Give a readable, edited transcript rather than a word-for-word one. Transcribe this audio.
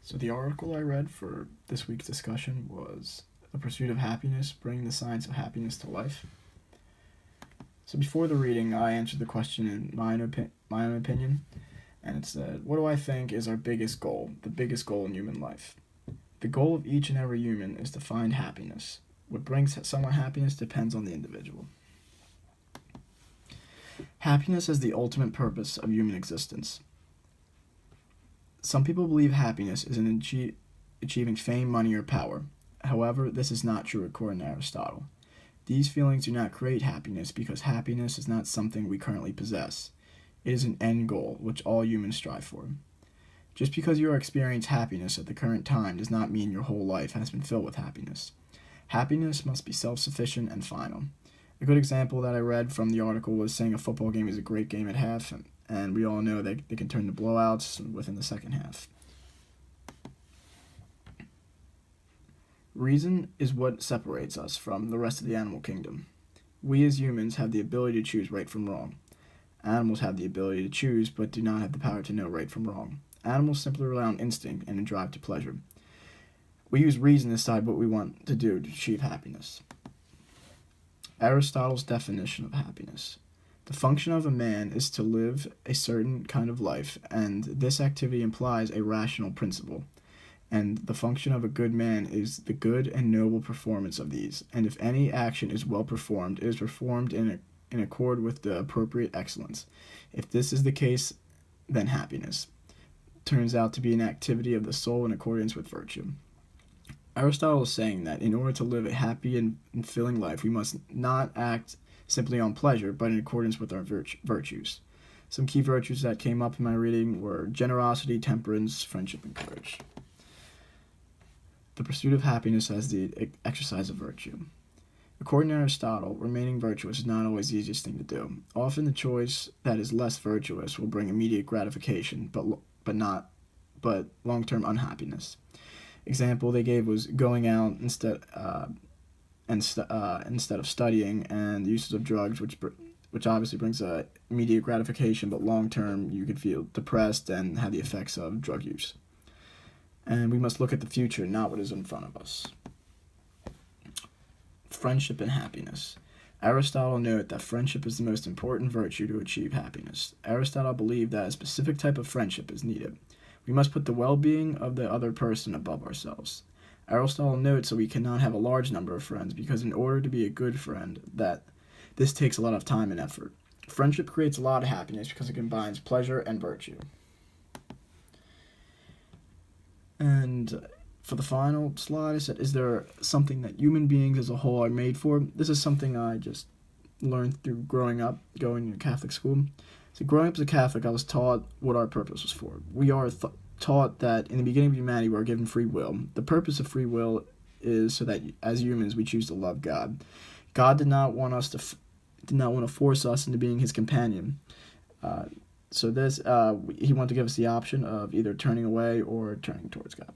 So the article I read for this week's discussion was The Pursuit of Happiness, Bringing the Science of Happiness to Life. So before the reading, I answered the question in my own opinion, and it said, what do I think is our biggest goal, the biggest goal in human life? The goal of each and every human is to find happiness. What brings someone happiness depends on the individual. Happiness is the ultimate purpose of human existence. Some people believe happiness is in achieving fame, money, or power. However, this is not true according to Aristotle. These feelings do not create happiness because happiness is not something we currently possess. It is an end goal which all humans strive for. Just because you experience happiness at the current time does not mean your whole life has been filled with happiness. Happiness must be self-sufficient and final. A good example that I read from the article was saying a football game is a great game at half, and we all know they can turn to blowouts within the second half. Reason is what separates us from the rest of the animal kingdom. We as humans have the ability to choose right from wrong. Animals have the ability to choose but do not have the power to know right from wrong. Animals simply rely on instinct and a drive to pleasure. We use reason to decide what we want to do to achieve happiness. Aristotle's definition of happiness. The function of a man is to live a certain kind of life, and this activity implies a rational principle. And the function of a good man is the good and noble performance of these, and if any action is well performed, it is performed in accord with the appropriate excellence. If this is the case, then happiness turns out to be an activity of the soul in accordance with virtue. Aristotle is saying that in order to live a happy and fulfilling life, we must not act simply on pleasure, but in accordance with our virtues. Some key virtues that came up in my reading were generosity, temperance, friendship, and courage. The pursuit of happiness as the exercise of virtue. According to Aristotle, remaining virtuous is not always the easiest thing to do. Often the choice that is less virtuous will bring immediate gratification, but long-term unhappiness. Example they gave was going out instead of studying, and the uses of drugs, which obviously brings immediate gratification, but long-term you could feel depressed and have the effects of drug use. And we must look at the future, not what is in front of us. Friendship and happiness. Aristotle noted that friendship is the most important virtue to achieve happiness. Aristotle believed that a specific type of friendship is needed. We must put the well-being of the other person above ourselves. Aristotle notes that we cannot have a large number of friends because in order to be a good friend, that this takes a lot of time and effort. Friendship creates a lot of happiness because it combines pleasure and virtue. And for the final slide, I said, is there something that human beings as a whole are made for? This is something I just learned through growing up, going to Catholic school. So growing up as a Catholic, I was taught what our purpose was for. We are taught that in the beginning of humanity, we are given free will. The purpose of free will is so that as humans, we choose to love God. God did not want to force us into being His companion. He wanted to give us the option of either turning away or turning towards God.